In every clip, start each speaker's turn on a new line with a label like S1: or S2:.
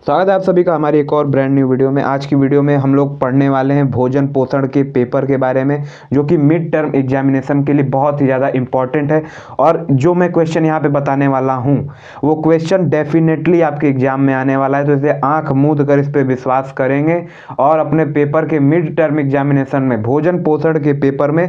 S1: स्वागत है आप सभी का हमारी एक और ब्रांड न्यू वीडियो में। आज की वीडियो में हम लोग पढ़ने वाले हैं भोजन पोषण के पेपर के बारे में, जो कि मिड टर्म एग्जामिनेशन के लिए बहुत ही ज़्यादा इंपॉर्टेंट है। और जो मैं क्वेश्चन यहाँ पे बताने वाला हूँ वो क्वेश्चन डेफिनेटली आपके एग्जाम में आने वाला है, तो इसे आंख मूंद कर इस पर विश्वास करेंगे और अपने पेपर के मिड टर्म एग्जामिनेशन में भोजन पोषण के पेपर में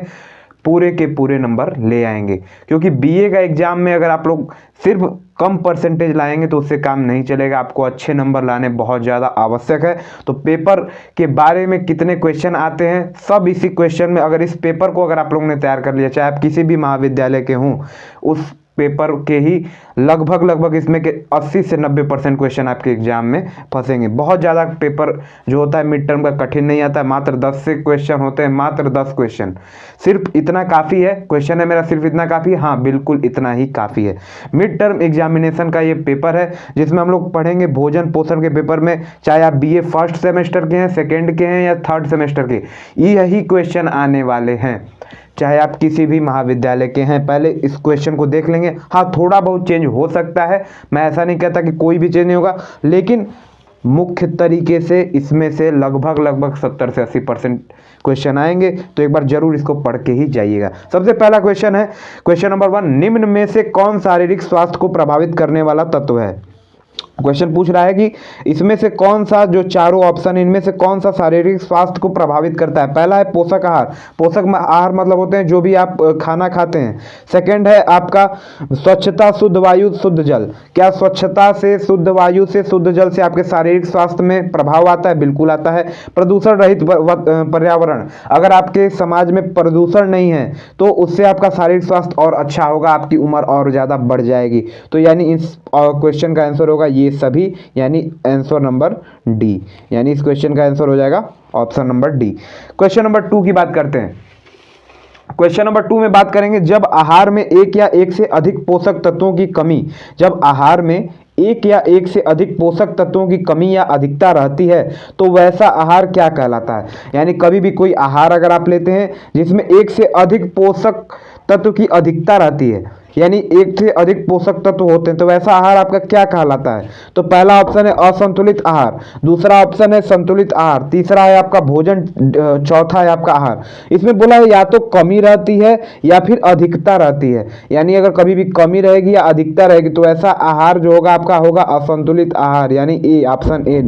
S1: पूरे के पूरे नंबर ले आएंगे। क्योंकि बीए का एग्जाम में अगर आप लोग सिर्फ कम परसेंटेज लाएंगे तो उससे काम नहीं चलेगा, आपको अच्छे नंबर लाने बहुत ज़्यादा आवश्यक है। तो पेपर के बारे में कितने क्वेश्चन आते हैं सब इसी क्वेश्चन में, अगर इस पेपर को अगर आप लोगों ने तैयार कर लिया, चाहे आप किसी भी महाविद्यालय के हों, उस पेपर के ही लगभग इसमें के 80 से 90% क्वेश्चन आपके एग्जाम में फंसेंगे। बहुत ज़्यादा पेपर जो होता है मिड टर्म का कठिन नहीं आता है, मात्र 10 से क्वेश्चन होते हैं, मात्र 10 क्वेश्चन। सिर्फ इतना काफ़ी है, क्वेश्चन है मेरा सिर्फ इतना काफ़ी है, हाँ बिल्कुल इतना ही काफ़ी है। मिड टर्म एग्जामिनेशन का ये पेपर है जिसमें हम लोग पढ़ेंगे भोजन पोषण के पेपर में, चाहे आप बीए फर्स्ट सेमेस्टर के हैं, सेकेंड के हैं या थर्ड सेमेस्टर के, यही क्वेश्चन आने वाले हैं। चाहे आप किसी भी महाविद्यालय के हैं, पहले इस क्वेश्चन को देख लेंगे। हाँ थोड़ा बहुत चेंज हो सकता है, मैं ऐसा नहीं कहता कि कोई भी चेंज नहीं होगा, लेकिन मुख्य तरीके से इसमें से लगभग 70 से 80% क्वेश्चन आएंगे। तो एक बार जरूर इसको पढ़ के ही जाइएगा। सबसे पहला क्वेश्चन है क्वेश्चन नंबर 1, निम्न में से कौन शारीरिक स्वास्थ्य को प्रभावित करने वाला तत्व है। क्वेश्चन पूछ रहा है कि इसमें से कौन सा, जो चारों ऑप्शन, इनमें से कौन सा शारीरिक स्वास्थ्य को प्रभावित करता है। पहला है पोषक आहार। पोषक आहार मतलब होते हैं जो भी आप खाना खाते हैं। सेकंड है आपका स्वच्छता, शुद्ध वायु, शुद्ध जल। क्या स्वच्छता से, शुद्ध वायु से, शुद्ध जल से आपके शारीरिक स्वास्थ्य में प्रभाव आता है? बिल्कुल आता है। प्रदूषण रहित पर्यावरण, अगर आपके समाज में प्रदूषण नहीं है तो उससे आपका शारीरिक स्वास्थ्य और अच्छा होगा, आपकी उम्र और ज़्यादा बढ़ जाएगी। तो यानी इस क्वेश्चन का आंसर होगा ये सभी, यानी आंसर नंबर डी, यानी इस क्वेश्चन का आंसर हो जाएगा option number D. Question number 2 की बात करते हैं। क्वेश्चन नंबर 2 में बात करेंगे, जब आहार में एक या एक से अधिक पोषक तत्वों की कमी, जब आहार में एक या एक से अधिक पोषक तत्वों की कमी या अधिकता रहती है तो वैसा आहार क्या कहलाता है। यानी कभी भी कोई आहार अगर आप लेते हैं जिसमें एक से अधिक पोषक तत्व की अधिकता रहती है, यानी एक से अधिक पोषक तत्व होते हैं, तो वैसा आहार आपका क्या कहलाता है। तो पहला ऑप्शन है असंतुलित आहार, दूसरा ऑप्शन है संतुलित आहार, तीसरा है आपका भोजन, चौथा है आपका आहार। इसमें बोला है या तो कमी रहती है या फिर अधिकता रहती है, यानी अगर कभी भी कमी रहेगी या अधिकता रहेगी तो ऐसा आहार जो होगा आपका होगा असंतुलित आहार, यानी ए, ऑप्शन ए।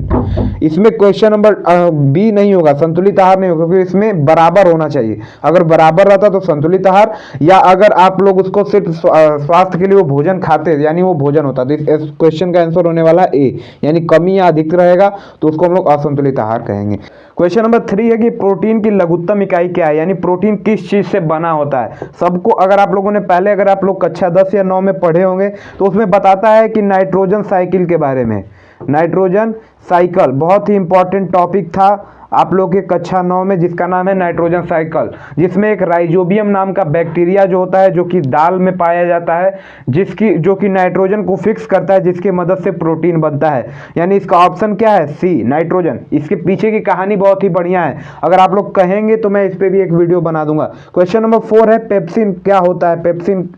S1: इसमें क्वेश्चन नंबर बी नहीं होगा, संतुलित आहार नहीं होगा, क्योंकि इसमें बराबर होना चाहिए। अगर बराबर रहता तो संतुलित आहार, या अगर आप लोग उसको सिर्फ स्वास्थ्य के लिए वो भोजन खाते यानी वो भोजन होता। तो इस क्वेश्चन का आंसर होने वाला ए, यानी कमी या अधिक रहेगा तो उसको हम लोग असंतुलित आहार कहेंगे। क्वेश्चन नंबर 3 है कि प्रोटीन की लघुत्तम इकाई क्या है, यानी प्रोटीन किस चीज से बना होता है। सबको अगर आप लोगों ने पहले, अगर आप लोग कक्षा 10 या 9 में पढ़े होंगे तो उसमें बताता है कि नाइट्रोजन साइकिल के बारे में। नाइट्रोजन साइकिल बहुत ही इंपॉर्टेंट टॉपिक था आप लोग के कक्षा 9 में, जिसका नाम है नाइट्रोजन साइकिल, जिसमें एक राइजोबियम नाम का बैक्टीरिया जो होता है, जो कि दाल में पाया जाता है, जो कि नाइट्रोजन को फिक्स करता है, जिसकी मदद से प्रोटीन बनता है। यानी इसका ऑप्शन क्या है, सी, नाइट्रोजन। इसके पीछे की कहानी बहुत ही बढ़िया है, अगर आप लोग कहेंगे तो मैं इस पर भी एक वीडियो बना दूंगा। क्वेश्चन नंबर 4 है पेप्सिन क्या होता है। पेप्सिन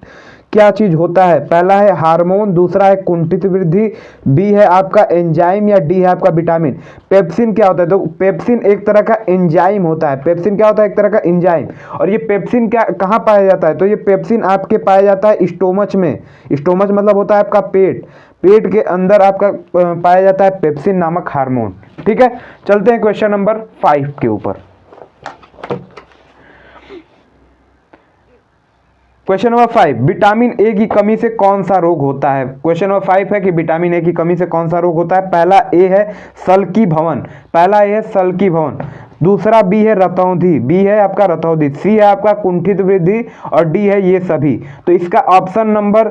S1: क्या चीज होता है। पहला है हार्मोन, दूसरा है कुंठित वृद्धि, बी है आपका एंजाइम, या डी है आपका विटामिन। पेप्सिन क्या होता है, तो पेप्सिन एक तरह का एंजाइम होता है। पेप्सिन क्या होता है, एक तरह का एंजाइम। और ये पेप्सिन क्या, कहाँ पाया जाता है, तो ये पेप्सिन आपके पाया जाता है स्टोमच में। स्टोमच मतलब होता है आपका पेट, पेट के अंदर आपका पाया जाता है पेप्सिन नामक हार्मोन। ठीक है, चलते हैं क्वेश्चन नंबर 5 के ऊपर। क्वेश्चन नंबर 5, विटामिन ए की कमी से कौन सा रोग होता है। क्वेश्चन नंबर 5 है कि विटामिन ए की कमी से कौन सा रोग होता है। पहला ए है सल्की भवन, पहला ए है सल्की भवन, दूसरा बी है रतौंधी, बी है आपका रतौंधी, सी है आपका कुंठित वृद्धि, और डी है ये सभी। तो इसका ऑप्शन नंबर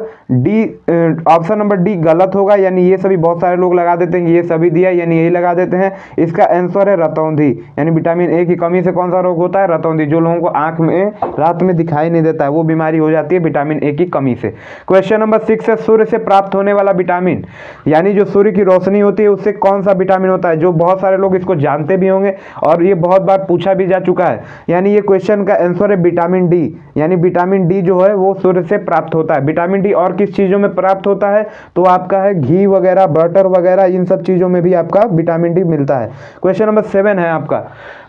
S1: डी गलत होगा, यानी ये सभी बहुत सारे लोग लगा देते हैं ये सभी दिया, यानी यही लगा देते हैं। इसका आंसर है रतौंधी, यानी विटामिन ए की कमी से कौन सा रोग होता है, रतौंधी। जो लोगों को आंख में रात में दिखाई नहीं देता है वो बीमारी हो जाती है विटामिन ए की कमी से। क्वेश्चन नंबर 6 है सूर्य से प्राप्त होने वाला विटामिन, यानी जो सूर्य की रोशनी होती है उससे कौन सा विटामिन होता है। जो बहुत सारे लोग इसको जानते भी होंगे और ये बहुत बार पूछा भी जा चुका है। यानी ये क्वेश्चन का आंसर है विटामिन डी। यानी विटामिन डी जो है वो सूर्य से प्राप्त होता है। विटामिन डी और किस चीज़ों में प्राप्त होता है, तो आपका है घी वगैरह, बटर वगैरह, इन सब चीज़ों में भी आपका विटामिन डी मिलता है। क्वेश्चन नंबर 7 है आपका,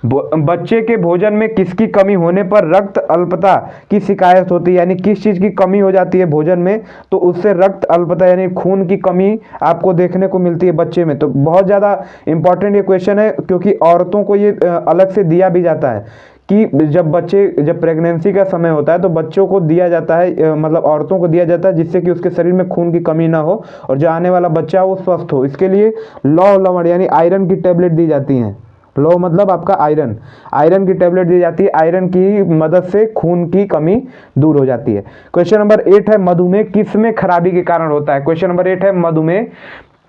S1: बच्चे के भोजन में किसकी कमी होने पर रक्त अल्पता की शिकायत होती है। यानी किस चीज़ की कमी हो जाती है भोजन में, तो उससे रक्त अल्पता यानी खून की कमी आपको देखने को मिलती है बच्चे में। तो बहुत ज़्यादा इंपॉर्टेंट ये क्वेश्चन है, क्योंकि औरतों को ये अलग से दिया भी जाता है कि जब प्रेगनेंसी का समय होता है तो बच्चों को दिया जाता है, मतलब औरतों को दिया जाता है, जिससे कि उसके शरीर में खून की कमी ना हो और जो आने वाला बच्चा है वो स्वस्थ हो। इसके लिए लौ लवण यानी आयरन की टेबलेट दी जाती हैं। लो मतलब आपका आयरन की टेबलेट दी जाती है। आयरन की मदद से खून की कमी दूर हो जाती है। क्वेश्चन नंबर 8 है, मधुमेह किस में खराबी के कारण होता है। क्वेश्चन नंबर 8 है, मधुमेह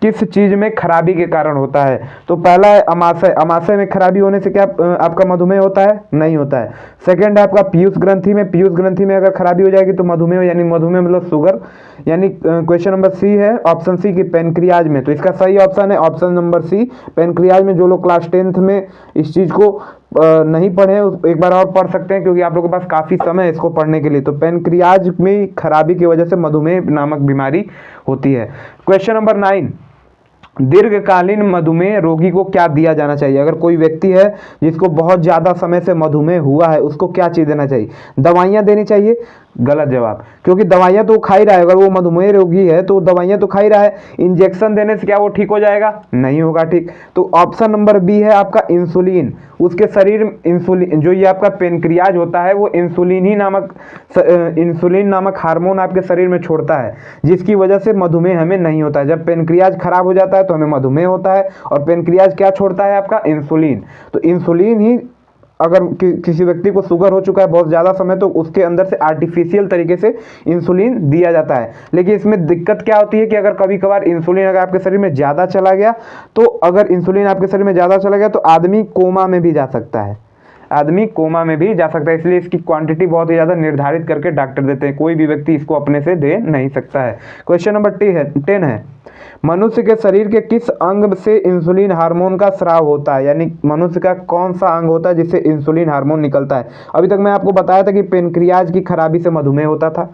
S1: किस चीज में खराबी के कारण होता है। तो पहला है अमाशय। अमाशय में खराबी होने से क्या आपका मधुमेह होता है, नहीं होता है। सेकंड है आपका पीयूष ग्रंथि में। पीयूष ग्रंथि में अगर खराबी हो जाएगी तो मधुमेह, यानी मधुमेह मतलब शुगर। यानी क्वेश्चन नंबर सी है, ऑप्शन सी की पेनक्रियाज में। तो इसका सही ऑप्शन है ऑप्शन नंबर सी, पेनक्रियाज में। जो लोग क्लास 10th में इस चीज को नहीं पढ़े एक बार और पढ़ सकते हैं, क्योंकि आप लोगों के पास काफी समय है इसको पढ़ने के लिए। तो पेनक्रियाज में खराबी की वजह से मधुमेह नामक बीमारी होती है। क्वेश्चन नंबर 9, दीर्घकालीन मधुमेह रोगी को क्या दिया जाना चाहिए। अगर कोई व्यक्ति है जिसको बहुत ज़्यादा समय से मधुमेह हुआ है, उसको क्या चीज़ देना चाहिए, दवाइयाँ देनी चाहिए। गलत जवाब, क्योंकि दवाइयाँ तो खा ही रहा है। अगर वो मधुमेह रोगी है तो दवाइयाँ तो खा ही रहा है। इंजेक्शन देने से क्या वो ठीक हो जाएगा, नहीं होगा ठीक। तो ऑप्शन नंबर बी है आपका इंसुलिन। उसके शरीर इंसुलिन, जो ये आपका पेनक्रियाज होता है वो इंसुलिन नामक हार्मोन आपके शरीर में छोड़ता है, जिसकी वजह से मधुमेह हमें नहीं होता है। जब पेनक्रियाज खराब हो जाता है तो हमें मधुमेह होता है। और पेनक्रियाज क्या छोड़ता है आपका, इंसुलिन। तो इंसुलिन ही, अगर किसी व्यक्ति को शुगर हो चुका है बहुत ज़्यादा समय, तो उसके अंदर से आर्टिफिशियल तरीके से इंसुलिन दिया जाता है। लेकिन इसमें दिक्कत क्या होती है कि अगर कभी कभार इंसुलिन अगर आपके शरीर में ज़्यादा चला गया, तो अगर इंसुलिन आपके शरीर में ज़्यादा चला गया तो आदमी कोमा में भी जा सकता है। आदमी कोमा में भी जा सकता है। इसलिए इसकी क्वांटिटी बहुत ही ज़्यादा निर्धारित करके डॉक्टर देते हैं। कोई भी व्यक्ति इसको अपने से दे नहीं सकता है। क्वेश्चन नंबर 10 है, मनुष्य के शरीर के किस अंग से इंसुलिन हार्मोन का स्राव होता है। यानी मनुष्य का कौन सा अंग होता है जिससे इंसुलिन हार्मोन निकलता है। अभी तक मैं आपको बताया था कि पेनक्रियाज की खराबी से मधुमेह होता था।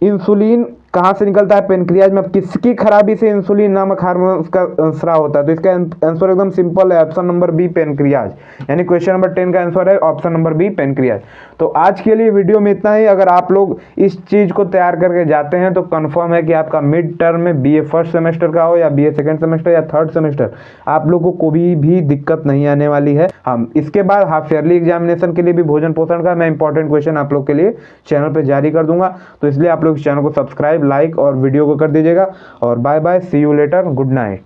S1: इंसुलिन कहाँ से निकलता है, पेनक्रियाज में। किसकी खराबी से इंसुलिन नामक हार्मोन का स्राव होता है। तो इसका आंसर एकदम सिंपल है, ऑप्शन नंबर बी, पेनक्रियाज। यानी क्वेश्चन नंबर 10 का आंसर है ऑप्शन नंबर बी, पेनक्रियाज। तो आज के लिए वीडियो में इतना ही। अगर आप लोग इस चीज़ को तैयार करके जाते हैं तो कंफर्म है कि आपका मिड टर्म में BA फर्स्ट सेमेस्टर का हो या BA सेकेंड सेमेस्टर या थर्ड सेमेस्टर, आप लोगों को कोई भी दिक्कत नहीं आने वाली है। हम इसके बाद हाफ ईयरली एग्जामिनेशन के लिए भी भोजन पोषण का मैं इंपॉर्टेंट क्वेश्चन आप लोग के लिए चैनल पर जारी कर दूंगा। तो इसलिए आप लोग इस चैनल को सब्सक्राइब, लाइक और वीडियो को कर दीजिएगा। और bye bye, see you later, good night.